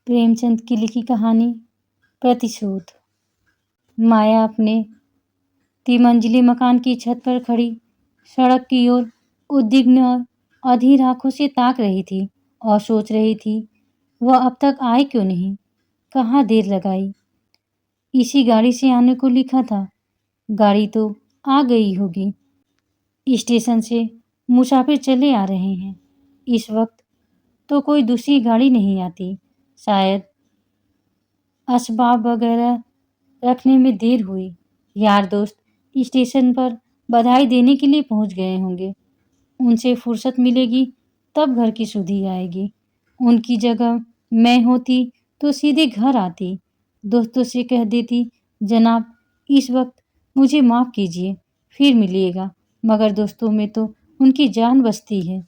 प्रेमचंद की लिखी कहानी प्रतिशोध। माया अपने तिमंजिले मकान की छत पर खड़ी सड़क की ओर उद्विग्न और अधीर आंखों से ताक रही थी और सोच रही थी वह अब तक आए क्यों नहीं, कहाँ देर लगाई। इसी गाड़ी से आने को लिखा था, गाड़ी तो आ गई होगी। स्टेशन से मुसाफिर चले आ रहे हैं। इस वक्त तो कोई दूसरी गाड़ी नहीं आती। शायद असबाब वगैरह रखने में देर हुई। यार दोस्त स्टेशन पर बधाई देने के लिए पहुंच गए होंगे। उनसे फुर्सत मिलेगी तब घर की सुधि आएगी। उनकी जगह मैं होती तो सीधे घर आती, दोस्तों से कह देती, जनाब इस वक्त मुझे माफ़ कीजिए, फिर मिलिएगा। मगर दोस्तों में तो उनकी जान बसती है।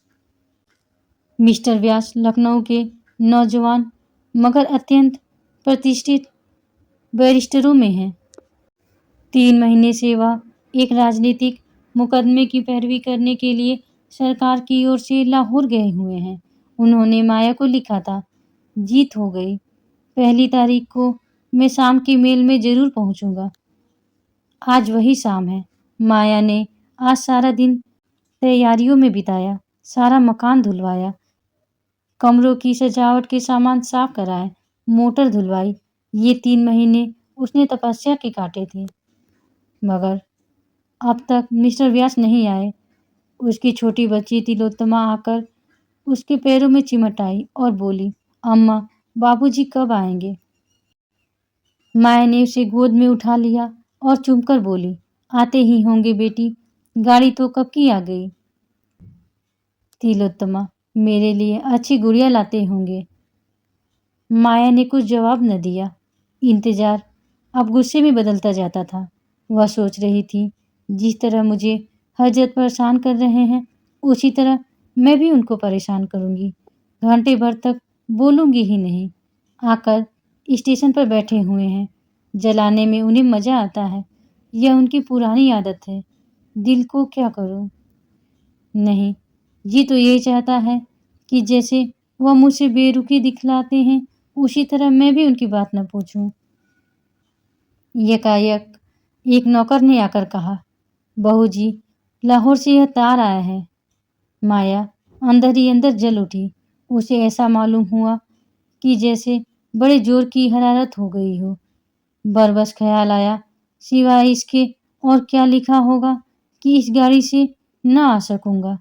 मिस्टर व्यास लखनऊ के नौजवान मगर अत्यंत प्रतिष्ठित बैरिस्टरों में हैं। 3 महीने से वह एक राजनीतिक मुकदमे की पैरवी करने के लिए सरकार की ओर से लाहौर गए हुए हैं। उन्होंने माया को लिखा था, जीत हो गई। 1 तारीख को मैं शाम के मेल में जरूर पहुंचूंगा। आज वही शाम है। माया ने आज सारा दिन तैयारियों में बिताया। सारा मकान धुलवाया, कमरों की सजावट के सामान साफ कराए, मोटर धुलवाई। ये 3 महीने उसने तपस्या के काटे थे। मगर अब तक मिस्टर व्यास नहीं आए। उसकी छोटी बच्ची तिलोत्तमा आकर उसके पैरों में चिमट आई और बोली, अम्मा बाबूजी कब आएंगे। माया ने उसे गोद में उठा लिया और चूमकर बोली, आते ही होंगे बेटी, गाड़ी तो कब की आ गई। तिलोत्तमा, मेरे लिए अच्छी गुड़िया लाते होंगे। माया ने कुछ जवाब न दिया। इंतजार अब गुस्से में बदलता जाता था। वह सोच रही थी, जिस तरह मुझे हजरत परेशान कर रहे हैं उसी तरह मैं भी उनको परेशान करूंगी। घंटे भर तक बोलूंगी ही नहीं। आकर स्टेशन पर बैठे हुए हैं। जलाने में उन्हें मजा आता है। यह उनकी पुरानी आदत है। दिल को क्या करूं। नहीं, ये तो यही चाहता है कि जैसे वह मुझसे बेरुखी दिखलाते हैं उसी तरह मैं भी उनकी बात न पूछूं। यकायक एक नौकर ने आकर कहा, बहू जी लाहौर से यह तार आया है। माया अंदर ही अंदर जल उठी। उसे ऐसा मालूम हुआ कि जैसे बड़े जोर की हरारत हो गई हो। बरबस ख्याल आया, सिवाय इसके और क्या लिखा होगा कि इस गाड़ी से न आ सकूंगा।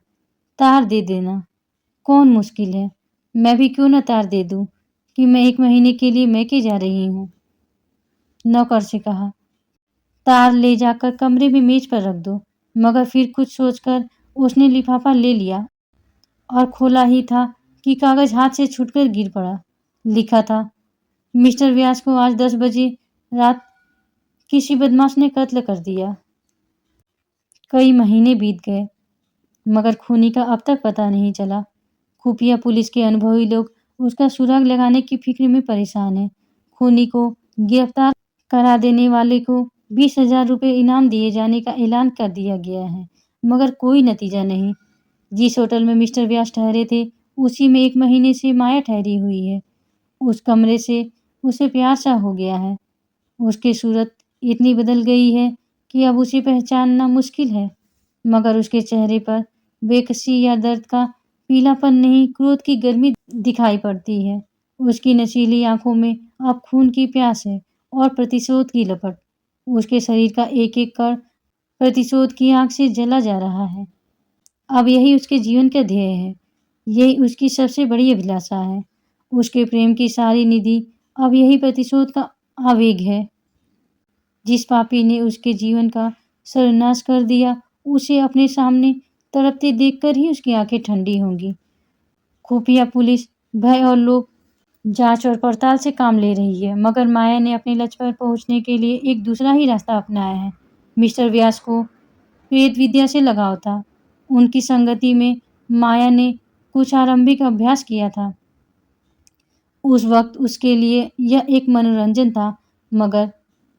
तार दे देना, कौन मुश्किल है। मैं भी क्यों न तार दे दूं कि मैं 1 महीने के लिए मैके जा रही हूं। नौकर से कहा, तार ले जाकर कमरे में मेज पर रख दो। मगर फिर कुछ सोचकर उसने लिफाफा ले लिया और खोला ही था कि कागज हाथ से छूटकर गिर पड़ा। लिखा था, मिस्टर व्यास को आज 10 बजे रात किसी बदमाश ने कत्ल कर दिया। कई महीने बीत गए मगर खूनी का अब तक पता नहीं चला। खुफिया पुलिस के अनुभवी लोग उसका सुराग लगाने की फिक्र में परेशान हैं। खूनी को गिरफ्तार करा देने वाले को 20,000 रुपये इनाम दिए जाने का ऐलान कर दिया गया है। मगर कोई नतीजा नहीं। जिस होटल में मिस्टर व्यास ठहरे थे उसी में 1 महीने से माया ठहरी हुई है। उस कमरे से उसे प्यार सा हो गया है। उसकी सूरत इतनी बदल गई है कि अब उसे पहचानना मुश्किल है। मगर उसके चेहरे पर बेकसी या दर्द का पीलापन नहीं, क्रोध की गर्मी दिखाई पड़ती है। उसकी नशीली आंखों में अब खून की प्यास है और प्रतिशोध की लपट। उसके शरीर का एक एक कण प्रतिशोध की आग से जला जा रहा है। अब यही उसके जीवन का ध्येय है। यही उसकी सबसे बड़ी अभिलाषा है। उसके प्रेम की सारी निधि अब यही प्रतिशोध का आवेग है। जिस पापी ने उसके जीवन का सर्वनाश कर दिया उसे अपने सामने तड़पते देखकर ही उसकी आंखें ठंडी होंगी। खुफिया पुलिस भय और लोभ, जांच और पड़ताल से काम ले रही है। मगर माया ने अपने लक्ष्य पर पहुंचने के लिए एक दूसरा ही रास्ता अपनाया है। मिस्टर व्यास को वेद विद्या से लगाव था। उनकी संगति में माया ने कुछ आरंभिक अभ्यास किया था। उस वक्त उसके लिए यह एक मनोरंजन था, मगर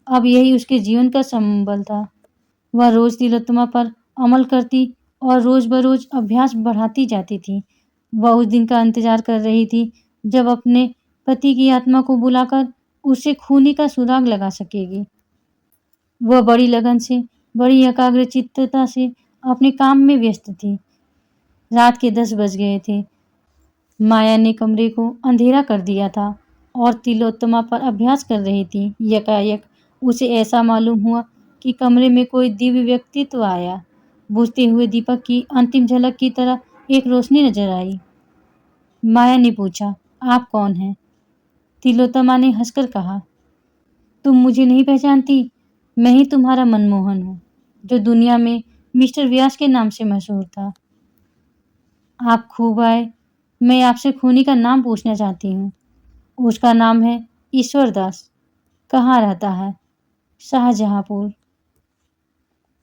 अब यही उसके जीवन का संबल था। वह रोज तिलोत्तमा पर अमल करती और रोज बरोज अभ्यास बढ़ाती जाती थी। वह उस दिन का इंतजार कर रही थी जब अपने पति की आत्मा को बुलाकर उससे खूनी का सुराग लगा सकेगी। वह बड़ी लगन से, बड़ी एकाग्रचित्तता से अपने काम में व्यस्त थी। रात के 10 बज गए थे। माया ने कमरे को अंधेरा कर दिया था और तिलोत्तमा पर अभ्यास कर रही थी। यकायक उसे ऐसा मालूम हुआ कि कमरे में कोई दिव्य व्यक्तित्व आया। बुझते हुए दीपक की अंतिम झलक की तरह एक रोशनी नजर आई। माया ने पूछा, आप कौन हैं? तिलोत्तमा ने हंसकर कहा, तुम मुझे नहीं पहचानती? मैं ही तुम्हारा मनमोहन हूँ, जो दुनिया में मिस्टर व्यास के नाम से मशहूर था। आप खूब आए। मैं आपसे खूनी का नाम पूछना चाहती हूँ। उसका नाम है ईश्वर दास। कहाँ रहता है? शाहजहांपुर।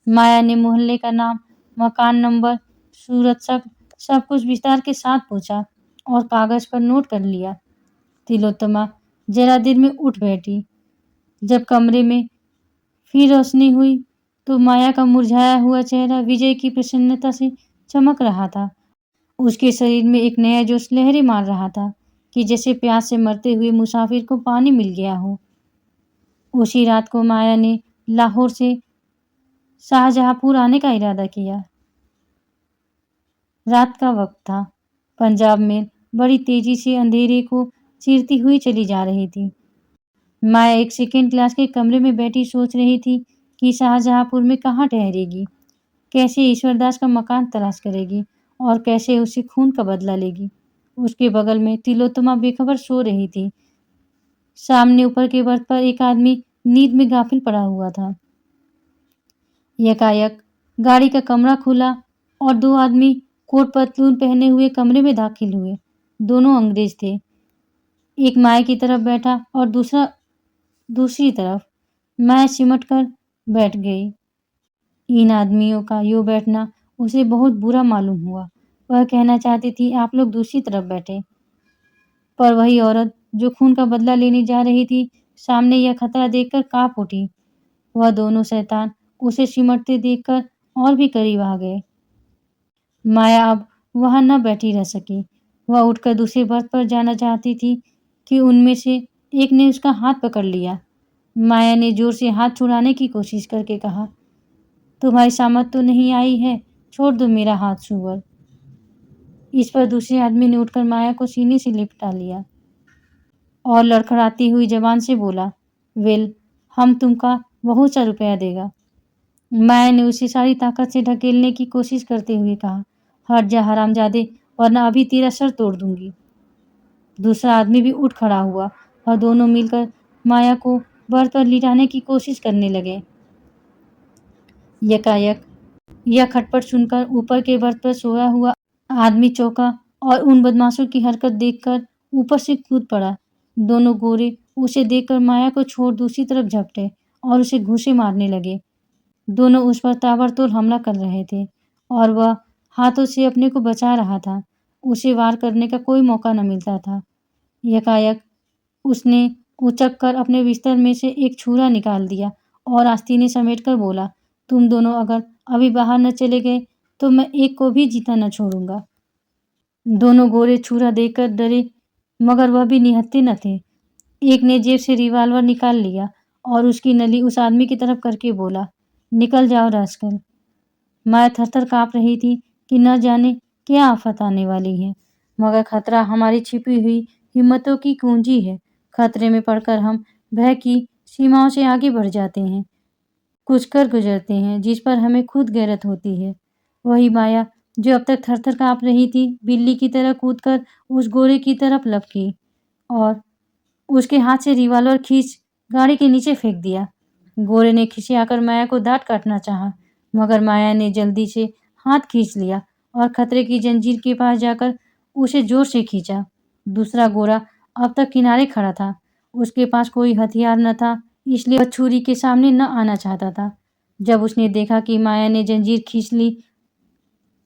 माया ने मोहल्ले का नाम, मकान नंबर, सूरत सब कुछ विस्तार के साथ पूछा और कागज पर नोट कर लिया। तिलोत्तमा जरा देर में उठ बैठी। जब कमरे में फिर रोशनी हुई तो माया का मुरझाया हुआ चेहरा विजय की प्रसन्नता से चमक रहा था। उसके शरीर में एक नया जोश लहरें मार रहा था कि जैसे प्यास से मरते हुए मुसाफिर को पानी मिल गया हो। उसी रात को माया ने लाहौर से शाहजहांपुर आने का इरादा किया। रात का वक्त था। पंजाब में बड़ी तेजी से अंधेरे को चीरती हुई चली जा रही थी। माया एक सेकेंड क्लास के कमरे में बैठी सोच रही थी कि शाहजहांपुर में कहाँ ठहरेगी, कैसे ईश्वरदास का मकान तलाश करेगी और कैसे उससे खून का बदला लेगी। उसके बगल में तिलोत्तमा बेखबर सो रही थी। सामने ऊपर के बर्थ पर एक आदमी नींद में गाफिल पड़ा हुआ था। यकायक गाड़ी का कमरा खुला और 2 आदमी कोट पतलून पहने हुए कमरे में दाखिल हुए। दोनों अंग्रेज थे। एक माया की तरफ बैठा और दूसरा दूसरी तरफ। माया सिमट कर बैठ गई। इन आदमियों का यूं बैठना उसे बहुत बुरा मालूम हुआ। वह कहना चाहती थी, आप लोग दूसरी तरफ बैठे। पर वही औरत जो खून का बदला लेने जा रही थी, सामने यह खतरा देखकर कांप उठी। वह दोनों शैतान उसे सिमटते देखकर और भी करीब आ गए। माया अब वहां न बैठी रह सकी। वह उठकर दूसरे बर्थ पर जाना चाहती थी कि उनमें से एक ने उसका हाथ पकड़ लिया। माया ने जोर से हाथ छुड़ाने की कोशिश करके कहा, तुम्हारी सामत तो नहीं आई है, छोड़ दो मेरा हाथ सुअर। इस पर दूसरे आदमी ने उठकर माया को सीने से लिपटा लिया और लड़खड़ाती हुई जबान से बोला, वेल, हम तुमका बहुत सा रुपया देगा। माया ने उसे सारी ताकत से ढकेलने की कोशिश करते हुए कहा, हट जा हरामजादे, वरना अभी तेरा सर तोड़ दूंगी। दूसरा आदमी भी उठ खड़ा हुआ और दोनों मिलकर माया को बर्थ पर लिटाने की कोशिश करने लगे। यकायक यह खटपट सुनकर ऊपर के बर्थ पर सोया हुआ आदमी चौंका और उन बदमाशों की हरकत देखकर ऊपर से कूद पड़ा। दोनों गोरे उसे देखकर माया को छोड़ दूसरी तरफ झपटे और उसे घूंसे मारने लगे। दोनों उस पर ताबड़तोड़ हमला कर रहे थे और वह हाथों से अपने को बचा रहा था। उसे वार करने का कोई मौका न मिलता था। यकायक उसने उचक कर अपने बिस्तर में से एक छुरा निकाल दिया और आस्तीनें समेटकर बोला, तुम दोनों अगर अभी बाहर न चले गए तो मैं एक को भी जीता न छोड़ूंगा। दोनों गोरे छुरा देखकर डरे, मगर वह भी निहत्थे न थे। एक ने जेब से रिवाल्वर निकाल लिया और उसकी नली उस आदमी की तरफ करके बोला, निकल जाओ रास्कल। माया थरथर काँप रही थी कि न जाने क्या आफत आने वाली है, मगर खतरा हमारी छिपी हुई हिम्मतों की कुंजी है। खतरे में पड़कर हम भय की सीमाओं से आगे बढ़ जाते हैं, कुछ कर गुजरते हैं जिस पर हमें खुद गैरत होती है। वही माया जो अब तक थरथर काँप रही थी, बिल्ली की तरह कूदकर उस गोरे की तरफ लपकी और उसके हाथ से रिवाल्वर खींच गाड़ी के नीचे फेंक दिया। गोरे ने खिसियाकर माया को दांत काटना चाहा, मगर माया ने जल्दी से हाथ खींच लिया और खतरे की जंजीर के पास जाकर उसे जोर से खींचा। दूसरा गोरा अब तक किनारे खड़ा था। उसके पास कोई हथियार न था, इसलिए वह छुरी के सामने न आना चाहता था। जब उसने देखा कि माया ने जंजीर खींच ली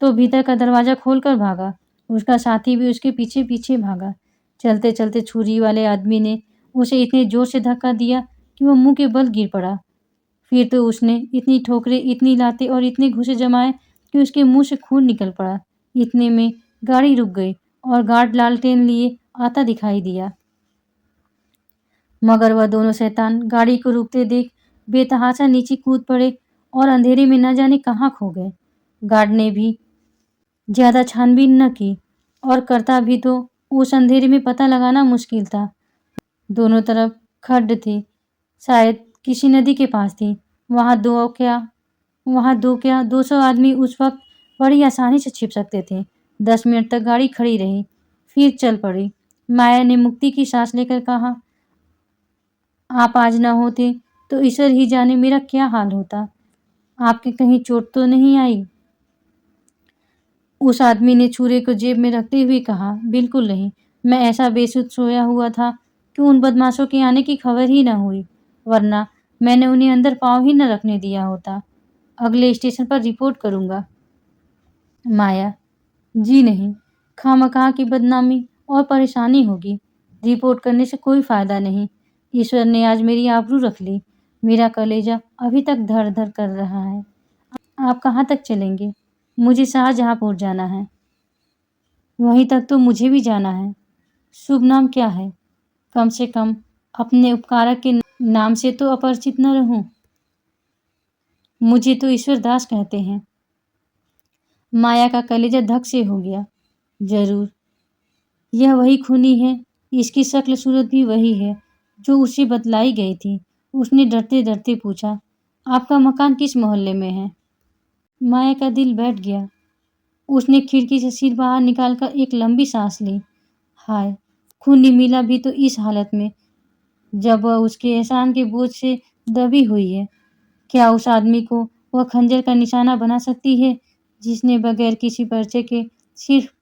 तो भीतर का दरवाजा खोलकर भागा। उसका साथी भी उसके पीछे पीछे भागा। चलते चलते छुरी वाले आदमी ने उसे इतने जोर से धक्का दिया कि वह मुंह के बल गिर पड़ा। फिर तो उसने इतनी ठोकरें, इतनी लातें और इतने घूंसे जमाए कि उसके मुंह से खून निकल पड़ा। इतने में गाड़ी रुक गई और गार्ड लालटेन लिए आता दिखाई दिया। मगर वह दोनों शैतान गाड़ी को रुकते देख बेतहाशा नीचे कूद पड़े और अंधेरे में न जाने कहाँ खो गए। गार्ड ने भी ज्यादा छानबीन न की और करता भी तो उस अंधेरे में पता लगाना मुश्किल था। दोनों तरफ खड्ड थे, शायद किसी नदी के पास थी। वहां दो क्या वहां दो क्या 200 आदमी उस वक्त बड़ी आसानी से छिप सकते थे। 10 मिनट तक गाड़ी खड़ी रही, फिर चल पड़ी। माया ने मुक्ति की सांस लेकर कहा, आप आज न होते तो ईश्वर ही जाने मेरा क्या हाल होता। आपके कहीं चोट तो नहीं आई? उस आदमी ने छुरे को जेब में रखते हुए कहा, बिल्कुल नहीं। मैं ऐसा बेसुध सोया हुआ था कि उन बदमाशों के आने की खबर ही न हुई, वरना मैंने उन्हें अंदर पाँव ही न रखने दिया होता। अगले स्टेशन पर रिपोर्ट करूंगा। माया, जी नहीं, खामखा की बदनामी और परेशानी होगी। रिपोर्ट करने से कोई फायदा नहीं। ईश्वर ने आज मेरी आबरू रख ली। मेरा कलेजा अभी तक धड़ धड़ कर रहा है। आप कहाँ तक चलेंगे? मुझे शाहजहांपुर जाना है। वहीं तक तो मुझे भी जाना है। शुभ नाम क्या है? कम से कम अपने उपकारक के नाम से तो अपरिचित न रहूं। मुझे तो ईश्वर दास कहते हैं। माया का कलेजा धक से हो गया। जरूर, यह वही खूनी है। इसकी शक्ल सूरत भी वही है जो उसे बतलाई गई थी। उसने डरते डरते पूछा, आपका मकान किस मोहल्ले में है? माया का दिल बैठ गया। उसने खिड़की से सिर बाहर निकालकर एक लंबी सांस ली। हाय, खूनी मीला भी तो इस हालत में, जब वह उसके एहसान के बोझ से दबी हुई है। क्या उस आदमी को वह खंजर का निशाना बना सकती है जिसने बगैर किसी परिचय के सिर्फ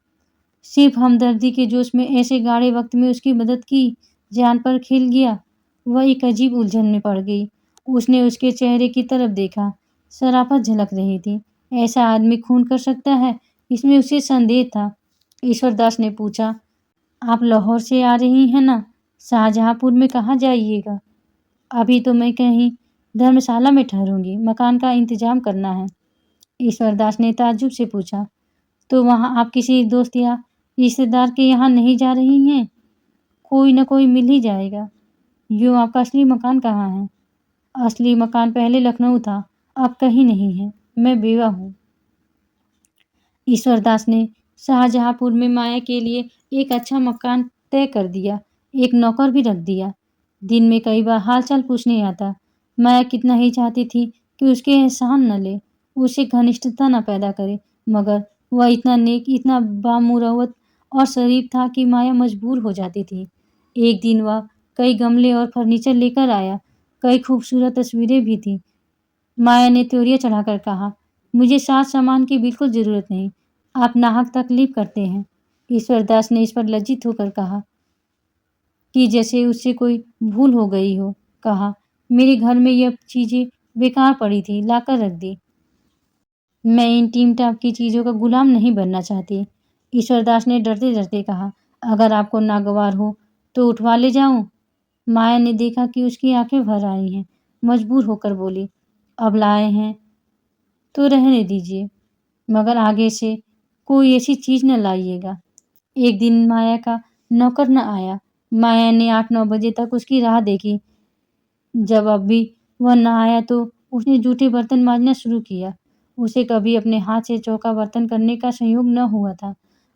सिर्फ हमदर्दी के जोश में ऐसे गाढ़े वक्त में उसकी मदद की? जान पर खिल गया। वह एक अजीब उलझन में पड़ गई। उसने उसके चेहरे की तरफ देखा। शराफत झलक रही थी। ऐसा आदमी खून कर सकता है, इसमें उसे संदेह था। ईश्वरदास ने पूछा, आप लाहौर से आ रही हैं ना? शाहजहांपुर में कहाँ जाइएगा? अभी तो मैं कहीं धर्मशाला में ठहरूंगी। मकान का इंतजाम करना है। ईश्वरदास ने ताज्जुब से पूछा, तो वहाँ आप किसी दोस्त या रिश्तेदार के यहाँ नहीं जा रही हैं? कोई न कोई मिल ही जाएगा। यूँ आपका असली मकान कहाँ है? असली मकान पहले लखनऊ था, अब कहीं नहीं है। मैं बेवा हूँ। ईश्वरदास ने शाहजहांपुर में माया के लिए एक अच्छा मकान तय कर दिया। एक नौकर भी रख दिया। दिन में कई बार हालचाल पूछने आता। माया कितना ही चाहती थी कि उसके एहसान न ले, उससे घनिष्ठता न पैदा करे, मगर वह इतना नेक, इतना बामुरवत और शरीफ था कि माया मजबूर हो जाती थी। एक दिन वह कई गमले और फर्नीचर लेकर आया। कई खूबसूरत तस्वीरें भी थीं। माया ने त्योरियां चढ़ाकर कहा, मुझे साज सामान की बिल्कुल जरूरत नहीं। आप नाहक तकलीफ करते हैं। ईश्वरदास ने इस पर लज्जित होकर कहा कि जैसे उससे कोई भूल हो गई हो। कहा, मेरे घर में यह चीजें बेकार पड़ी थी, लाकर रख दी। मैं इन टीम टाप की चीजों का गुलाम नहीं बनना चाहती। ईश्वरदास ने डरते डरते कहा, अगर आपको नागवार हो तो उठवा ले जाऊं? माया ने देखा कि उसकी आंखें भर आई हैं। मजबूर होकर बोली, अब लाए हैं तो रहने दीजिए, मगर आगे से कोई ऐसी चीज न लाइएगा। एक दिन माया का नौकर न आया। माया ने 8-9 बजे तक उसकी राह देखी। जब अब भी वह न आया तो उसने जूठे बर्तन मांजना शुरू किया। उसे कभी अपने हाथ से चौका बर्तन करने का संयोग न हुआ था।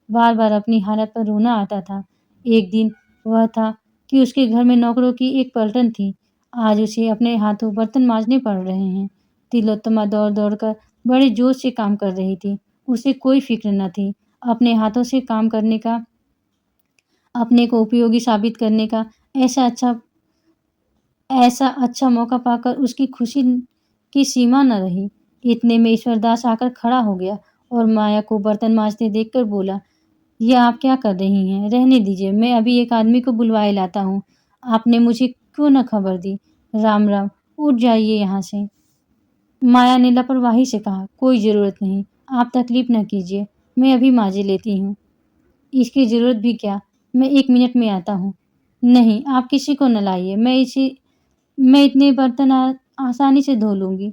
बार बार अपनी हालत पर रोना आता था। एक दिन वह था कि उसके घर में नौकरों की एक पलटन थी। आज उसे अपने हाथों बर्तन मांजने पड़ रहे हैं। तिलोत्तमा दौड़ दौड़ कर बड़े जोश से काम कर रही थी। उसे कोई फिक्र न थी। अपने हाथों से काम करने का, अपने को उपयोगी साबित करने का ऐसा अच्छा मौका पाकर उसकी खुशी की सीमा न रही। इतने में ईश्वरदास आकर खड़ा हो गया और माया को बर्तन मांजते देखकर बोला, यह आप क्या कर रही हैं? रहने दीजिए, मैं अभी एक आदमी को बुलवाए लाता हूँ। आपने मुझे क्यों न खबर दी? राम राम, उठ जाइए यहाँ से। माया ने लापरवाही से कहा, कोई ज़रूरत नहीं, आप तकलीफ न कीजिए, मैं अभी मांजे लेती हूँ। इसकी ज़रूरत भी क्या, मैं 1 मिनट में आता हूँ। नहीं, आप किसी को न लाइए, मैं इतने बर्तन आसानी से धो लूँगी।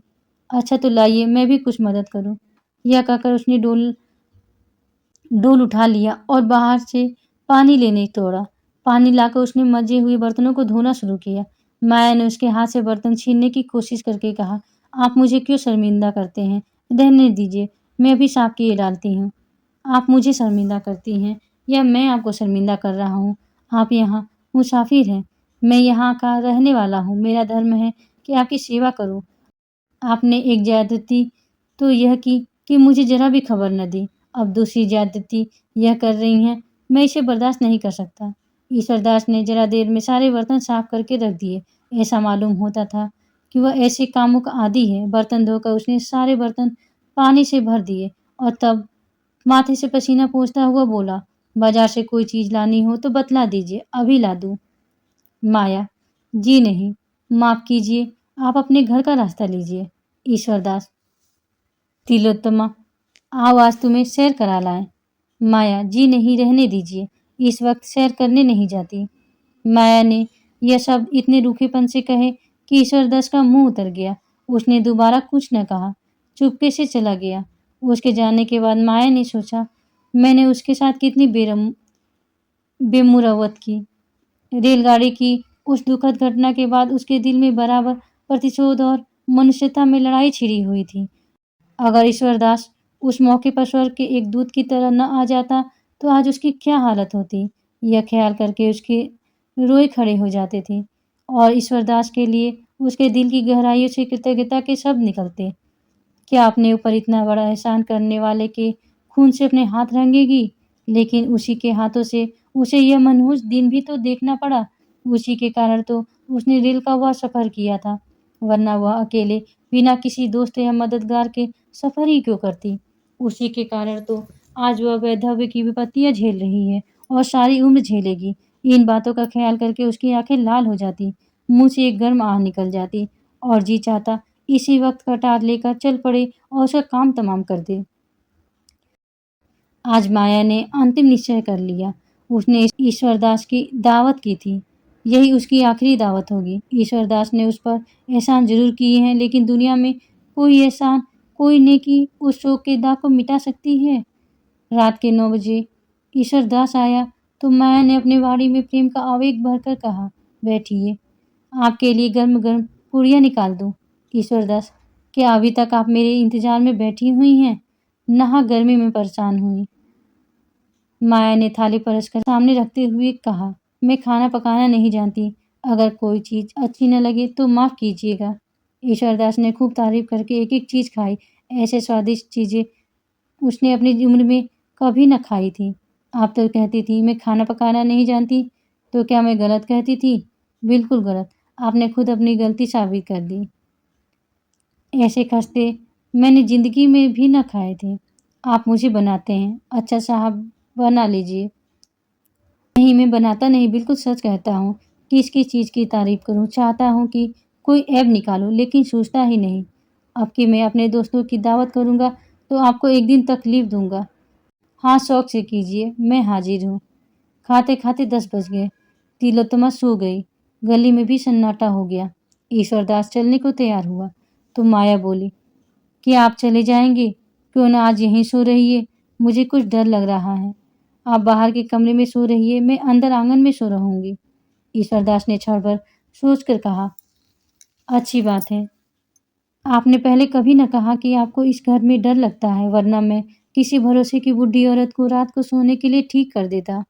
अच्छा तो लाइए, मैं भी कुछ मदद करूँ। यह कहकर उसने डोल डोल उठा लिया और बाहर से पानी लेने दौड़ा। पानी लाकर उसने मंजे हुए बर्तनों को धोना शुरू किया। माया ने उसके हाथ से बर्तन छीनने की कोशिश करके कहा, आप मुझे क्यों शर्मिंदा करते हैं? रहने दीजिए, मैं अभी साफ किए डालती हूँ। आप मुझे शर्मिंदा करती हैं या मैं आपको शर्मिंदा कर रहा हूँ? आप यहाँ मुसाफिर हैं, मैं यहाँ का रहने वाला हूँ। मेरा धर्म है कि आपकी सेवा करूँ। आपने एक ज्यादती तो यह की कि मुझे ज़रा भी खबर न दी। अब दूसरी ज्यादती यह कर रही हैं, मैं इसे बर्दाश्त नहीं कर सकता। ईश्वरदास ने ज़रा देर में सारे बर्तन साफ करके रख दिए। ऐसा मालूम होता था कि वह ऐसे कामों का आदी है। बर्तन धोकर उसने सारे बर्तन पानी से भर दिए और तब माथे से पसीना पोंछता हुआ बोला, बाजार से कोई चीज़ लानी हो तो बतला दीजिए, अभी ला दूँ। माया, जी नहीं, माफ़ कीजिए, आप अपने घर का रास्ता लीजिए। ईश्वरदास, तिलोत्तमा, आओ आज तुम्हें सैर करा लाएं। माया, जी नहीं, रहने दीजिए, इस वक्त सैर करने नहीं जाती। माया ने यह शब्द इतने रूखेपन से कहे कि ईश्वरदास का मुंह उतर गया। उसने दोबारा कुछ न कहा, चुपके से चला गया। उसके जाने के बाद माया ने सोचा, मैंने उसके साथ कितनी बेमुरवत की। रेलगाड़ी की उस दुखद घटना के बाद उसके दिल में बराबर प्रतिशोध और मनुष्यता में लड़ाई छिड़ी हुई थी। अगर ईश्वरदास उस मौके पर स्वर्ग के एक दूत की तरह न आ जाता तो आज उसकी क्या हालत होती, यह ख्याल करके उसके रोए खड़े हो जाते थे और ईश्वरदास के लिए उसके दिल की गहराइयों से कृतज्ञता के शब्द निकलते। क्या अपने ऊपर इतना बड़ा एहसान करने वाले के खून से अपने हाथ रंगेगी? लेकिन उसी के हाथों से उसे यह मनहूस दिन भी तो देखना पड़ा। उसी के कारण तो उसने रेल का वह सफ़र किया था, वरना वह अकेले बिना किसी दोस्त या मददगार के सफ़र ही क्यों करती? उसी के कारण तो आज वह वैधव्य की विपत्तियाँ झेल रही है और सारी उम्र झेलेगी। इन बातों का ख्याल करके उसकी आंखें लाल हो जाती, मुँह से एक गर्म आह निकल जाती और जी चाहता इसी वक्त कटार लेकर चल पड़े और उसका काम तमाम कर दे। आज माया ने अंतिम निश्चय कर लिया। उसने ईश्वरदास की दावत की थी। यही उसकी आखिरी दावत होगी। ईश्वरदास ने उस पर एहसान ज़रूर किए हैं, लेकिन दुनिया में कोई एहसान, कोई नेकी उस शोक के दाग को मिटा सकती है। रात के 9 बजे ईश्वरदास आया तो माया ने अपने वाणी में प्रेम का आवेग भरकर कहा, बैठिए, आपके लिए गर्म-गर्म पूड़ियाँ निकाल दूँ। ईश्वरदास, क्या अभी तक आप मेरे इंतज़ार में बैठी हुई हैं? नाहक गर्मी में परेशान हुई। माया ने थाली परसकर सामने रखते हुए कहा, मैं खाना पकाना नहीं जानती। अगर कोई चीज़ अच्छी न लगे तो माफ़ कीजिएगा। ईश्वरदास ने खूब तारीफ़ करके एक-एक चीज़ खाई। ऐसे स्वादिष्ट चीज़ें उसने अपनी उम्र में कभी न खाई थी। आप तो कहती थी मैं खाना पकाना नहीं जानती, तो क्या मैं गलत कहती थी? बिल्कुल गलत। आपने खुद अपनी गलती साबित कर दी। ऐसे खस्ते मैंने ज़िंदगी में भी न खाए थे। आप मुझे बनाते हैं। अच्छा साहब, बना लीजिए। नहीं, मैं बनाता नहीं, बिल्कुल सच कहता हूँ। किस-किस चीज़ की तारीफ़ करूँ? चाहता हूँ कि कोई ऐब निकालूँ, लेकिन सूझता ही नहीं। अब कि मैं अपने दोस्तों की दावत करूँगा, तो आपको एक दिन तकलीफ़ दूँगा। हाँ, शौक़ से कीजिए, मैं हाज़िर हूँ। खाते-खाते 10 बज गए। तिलोत्तमा सो गई। गली में भी सन्नाटा हो गया। ईश्वरदास चलने को तैयार हुआ, तो माया बोली, क्या आप चले जाएँगे? क्यों ना आज यहीं सो रहिए, मुझे कुछ डर लग रहा है। आप बाहर के कमरे में सो रहिए, मैं अंदर आँगन में सो रहूँगी। ईश्वरदास ने क्षण भर सोचकर कहा, अच्छी बात है। आपने पहले कभी न कहा कि आपको इस घर में डर लगता है, वरना मैं किसी भरोसे की बूढ़ी औरत को रात को सोने के लिए ठीक कर देता।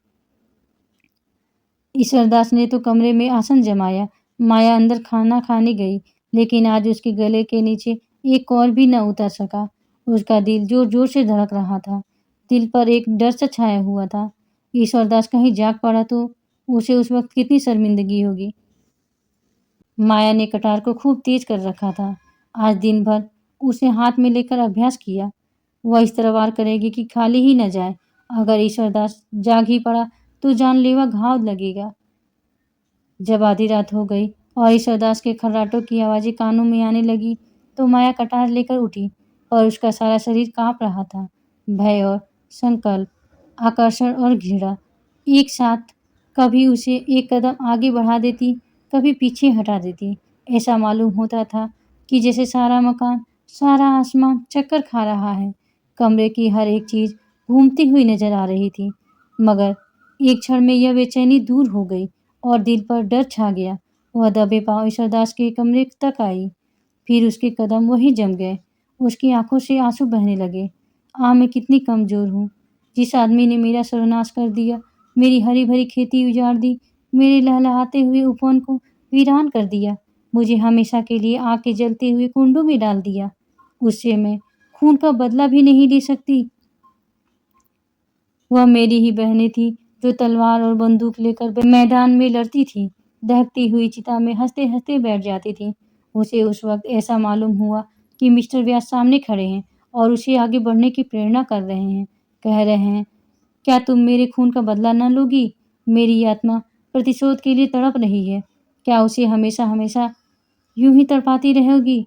ईश्वरदास ने तो कमरे में आसन जमाया। माया अंदर खाना खाने गई, लेकिन आज उसके गले के नीचे एक कौर भी न उतर सका। उसका दिल जोर-जोर से धड़क रहा था। दिल पर एक डर सा छाया हुआ था। ईश्वरदास कहीं जाग पड़ा तो उसे उस वक्त कितनी शर्मिंदगी होगी। माया ने कटार को खूब तेज कर रखा था। आज दिन भर उसे हाथ में लेकर अभ्यास किया। वह इस तरह वार करेगी कि खाली ही न जाए। अगर ईश्वरदास जाग ही पड़ा तो जानलेवा घाव लगेगा। जब आधी रात हो गई और ईश्वरदास के खर्राटों की आवाज़ें कानों में आने लगी, तो माया कटार लेकर उठी और उसका सारा शरीर काँप रहा था। भय और संकल्प, आकर्षण और घृणा एक साथ कभी उसे एक कदम आगे बढ़ा देती, कभी पीछे हटा देती। ऐसा मालूम होता था कि जैसे सारा मकान, सारा आसमान चक्कर खा रहा है। कमरे की हर एक चीज़ घूमती हुई नज़र आ रही थी, मगर एक क्षण में यह बेचैनी दूर हो गई और दिल पर डर छा गया। वह दबे पांव ईश्वरदास के कमरे तक आई। फिर उसके कदम वहीं जम गए। उसकी आंखों से आंसू बहने लगे। मैं कितनी कमजोर हूँ। जिस आदमी ने मेरा सर्वनाश कर दिया, मेरी हरी भरी खेती उजाड़ दी, मेरे लहलहाते हुए उपवन को वीरान कर दिया, मुझे हमेशा के लिए आग के जलते हुए कुंडों में डाल दिया, उससे मैं खून का बदला भी नहीं ले सकती। वह मेरी ही बहनें थी जो तलवार और बंदूक लेकर मैदान में लड़ती थी, दहकती हुई चिता में हंसते-हंसते बैठ जाती थी। उसे उस वक्त ऐसा मालूम हुआ कि मिस्टर व्यास सामने खड़े हैं और उसे आगे बढ़ने की प्रेरणा कर रहे हैं। कह रहे हैं, क्या तुम मेरे खून का बदला न लोगी? मेरी आत्मा प्रतिशोध के लिए तड़प रही है। क्या उसे हमेशा-हमेशा यूं ही तड़पाती रहेगी?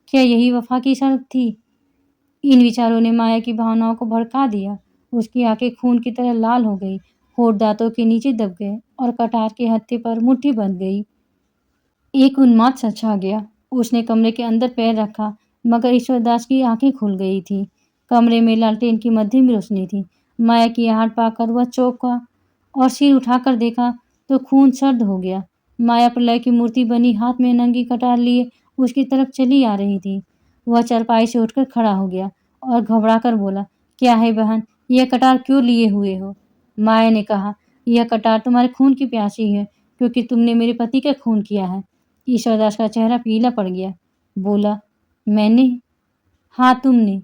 क्या यही वफा की शर्त थी? इन विचारों ने माया की भावनाओं को भड़का दिया। उसकी आंखें खून की तरह लाल हो गई, होठ दांतों के नीचे दब गए और कटार के हत्थे पर मुट्ठी बंध गई। एक उन्माद सा छा गया। उसने कमरे के अंदर पैर रखा, मगर ईश्वरदास की आंखें खुल गई थी। कमरे में लालटेन की मध्यम रोशनी थी। माया की आहट पाकर वह चौंका और सिर उठाकर देखा तो खून सर्द हो गया। माया प्रलय की मूर्ति बनी हाथ में नंगी कटार लिए उसकी तरफ चली आ रही थी। वह चारपाई से उठकर खड़ा हो गया और घबराकर बोला, क्या है बहन, यह कटार क्यों लिए हुए हो? माया ने कहा, यह कटार तुम्हारे खून की प्यासी है, क्योंकि तुमने मेरे पति का खून किया है। ईश्वरदास का चेहरा पीला पड़ गया। बोला, मैंने? हाँ, तुमने।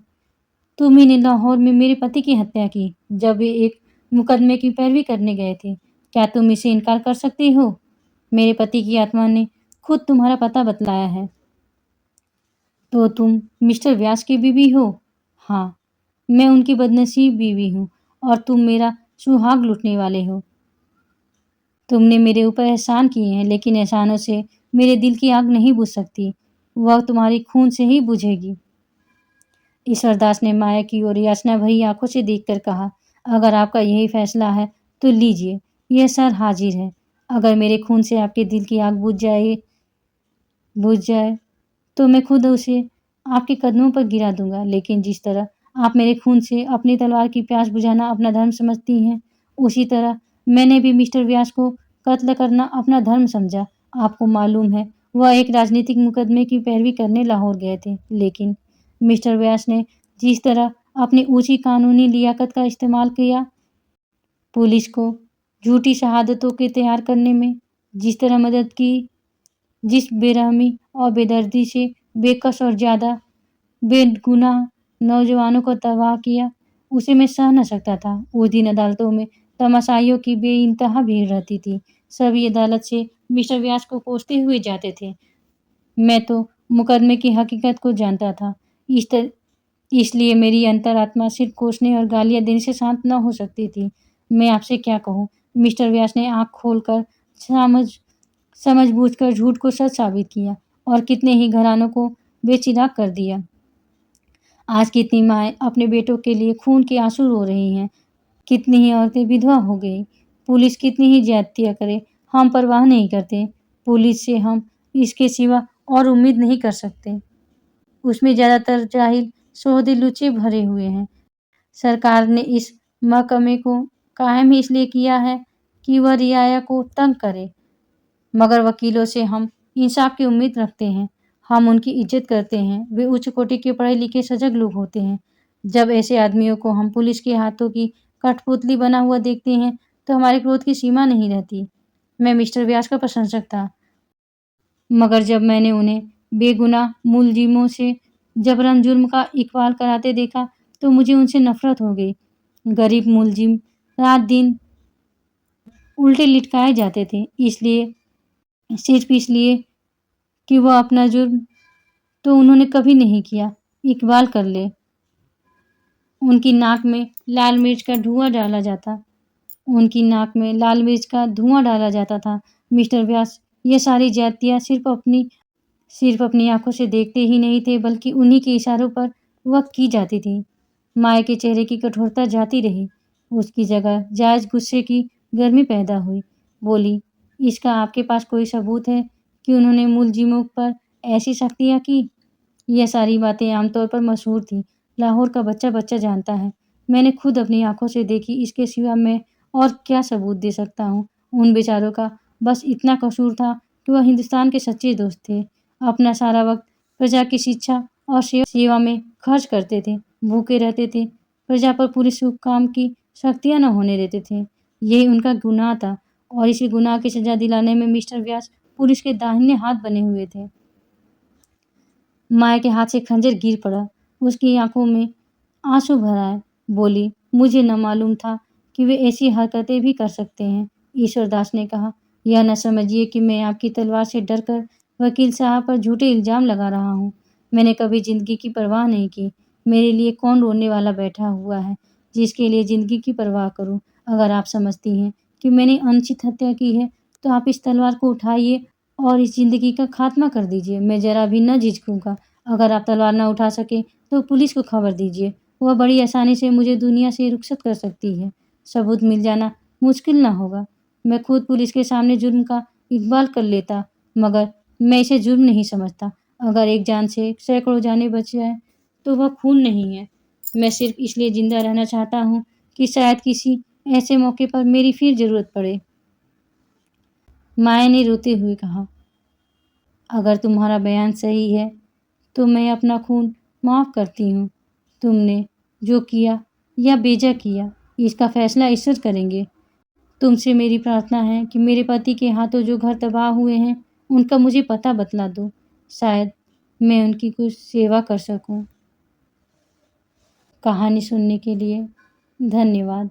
तुम ही ने लाहौर में मेरे पति की हत्या की, जब वे एक मुकदमे की पैरवी करने गए थे। क्या तुम इसे इनकार कर सकते हो? मेरे पति की आत्मा ने खुद तुम्हारा पता बतलाया है। तो तुम मिस्टर व्यास की बीवी हो? हाँ, मैं उनकी बदनसीब बीवी हूँ और तुम मेरा सुहाग लूटने वाले हो। तुमने मेरे ऊपर एहसान किए हैं, लेकिन एहसानों से मेरे दिल की आग नहीं बुझ सकती। वह तुम्हारी खून से ही बुझेगी। ईश्वरदास ने माया की ओर याचना भरी आंखों से देखकर कहा, अगर आपका यही फैसला है तो लीजिए, यह सर हाजिर है। अगर मेरे खून से आपके दिल की आग बुझ जाए तो मैं खुद उसे आपके कदमों पर गिरा दूंगा। लेकिन जिस तरह आप मेरे खून से अपनी तलवार की प्यास बुझाना अपना धर्म समझती हैं, उसी तरह मैंने भी मिस्टर व्यास को कत्ल करना अपना धर्म समझा। आपको मालूम है, वह एक राजनीतिक मुकदमे की पैरवी करने लाहौर गए थे, लेकिन मिस्टर व्यास ने जिस तरह अपनी ऊंची कानूनी लियाकत का इस्तेमाल किया, पुलिस को झूठी शहादतों के तैयार करने में जिस तरह मदद की, जिस बेरहमी और बेदर्दी से बेकस और ज़्यादा बेगुनाह नौजवानों को तबाह किया, उसे मैं सह न सकता था। उस दिन अदालतों में तमाशाइयों की बेइंतहा भीड़ रहती थी। सभी अदालत से मिस्टर व्यास को कोसते हुए जाते थे। मैं तो मुकदमे की हकीकत को जानता था। इसलिए मेरी अंतरात्मा सिर्फ कोसने और गालियाँ देने से शांत न हो सकती थी। मैं आपसे क्या कहूँ? मिस्टर व्यास ने आँख खोलकर समझ समझ-बूझकर झूठ को सच साबित किया और कितने ही घरानों को बेचिराग कर दिया। आज कितनी माएँ अपने बेटों के लिए खून के आंसू रो रही हैं। कितनी ही औरतें विधवा हो गई। पुलिस कितनी ही ज्यादतियाँ करे, हम परवाह नहीं करते। पुलिस से हम इसके सिवा और उम्मीद नहीं कर सकते। उसमें ज़्यादातर जाहिल सोहदे लुच्चे भरे हुए हैं। सरकार ने इस महकमे को कायम ही इसलिए किया है कि वह रियाया को तंग करे, मगर वकीलों से हम इंसाफ की उम्मीद रखते हैं। हम उनकी इज्जत करते हैं। वे उच्च कोटि के पढ़े लिखे सजग लोग होते हैं। जब ऐसे आदमियों को हम पुलिस के हाथों की कठपुतली बना हुआ देखते हैं तो हमारे क्रोध की सीमा नहीं रहती। मैं मिस्टर व्यास का प्रशंसक था, मगर जब मैंने उन्हें बेगुनाह मुलजिमों से जबरन जुर्म का इकबाल कराते देखा तो मुझे उनसे नफरत हो गई। गरीब मुलजिम रात दिन उल्टे लिटकाए जाते थे, सिर्फ इसलिए कि वह अपना जुर्म तो उन्होंने कभी नहीं किया, इकबाल कर ले। उनकी नाक में लाल मिर्च का धुआं डाला जाता उनकी नाक में लाल मिर्च का धुआं डाला जाता था। मिस्टर व्यास ये सारी ज्यादतियाँ सिर्फ अपनी आंखों से देखते ही नहीं थे, बल्कि उन्हीं के इशारों पर वह की जाती थी। माया के चेहरे की कठोरता जाती रही। उसकी जगह जायज गुस्से की गर्मी पैदा हुई। बोली, इसका आपके पास कोई सबूत है कि उन्होंने मुलजिमों पर ऐसी सख्तियाँ की? यह सारी बातें आमतौर पर मशहूर थीं। लाहौर का बच्चा बच्चा जानता है। मैंने खुद अपनी आंखों से देखी, इसके सिवा मैं और क्या सबूत दे सकता हूँ? उन बेचारों का बस इतना कसूर था कि वह हिंदुस्तान के सच्चे दोस्त थे। अपना सारा वक़्त प्रजा की शिक्षा और सेवा में खर्च करते थे, भूखे रहते थे, प्रजा पर पूरे शुभ काम की शक्तियाँ न होने देते थे। यही उनका गुनाह था और इसी गुनाह की सज़ा दिलाने में मिस्टर व्यास पुलिस के दाहिने हाथ बने हुए थे। माया के हाथ से खंजर गिर पड़ा। उसकी आंखों में आंसू भर आए। बोली, मुझे न मालूम था कि वे ऐसी हरकतें भी कर सकते हैं। ईश्वरदास ने कहा, यह न समझिए कि मैं आपकी तलवार से डरकर वकील साहब पर झूठे इल्ज़ाम लगा रहा हूँ। मैंने कभी ज़िंदगी की परवाह नहीं की। मेरे लिए कौन रोने वाला बैठा हुआ है, जिसके लिए ज़िंदगी की परवाह करूँ। अगर आप समझती हैं कि मैंने अनुचित हत्या की है, तो आप इस तलवार को उठाइए और इस ज़िंदगी का खात्मा कर दीजिए। मैं ज़रा भी न झिझकूँगा। अगर आप तलवार न उठा सकें, तो पुलिस को खबर दीजिए। वह बड़ी आसानी से मुझे दुनिया से रुखसत कर सकती है। सबूत मिल जाना मुश्किल न होगा। मैं खुद पुलिस के सामने जुर्म का इकबाल कर लेता, मगर मैं इसे जुर्म नहीं समझता। अगर एक जान से सैकड़ों जानें बच जाएँ, तो वह खून नहीं है। मैं सिर्फ इसलिए ज़िंदा रहना चाहता हूँ कि शायद किसी ऐसे मौके पर मेरी फिर ज़रूरत पड़े। माया ने रोते हुए कहा, अगर तुम्हारा बयान सही है, तो मैं अपना खून माफ़ करती हूँ। तुमने जो किया या बेजा किया, इसका फैसला ईश्वर करेंगे। तुमसे मेरी प्रार्थना है कि मेरे पति के हाथों जो घर तबाह हुए हैं, उनका मुझे पता बतला दो। शायद मैं उनकी कुछ सेवा कर सकूँ। कहानी सुनने के लिए धन्यवाद।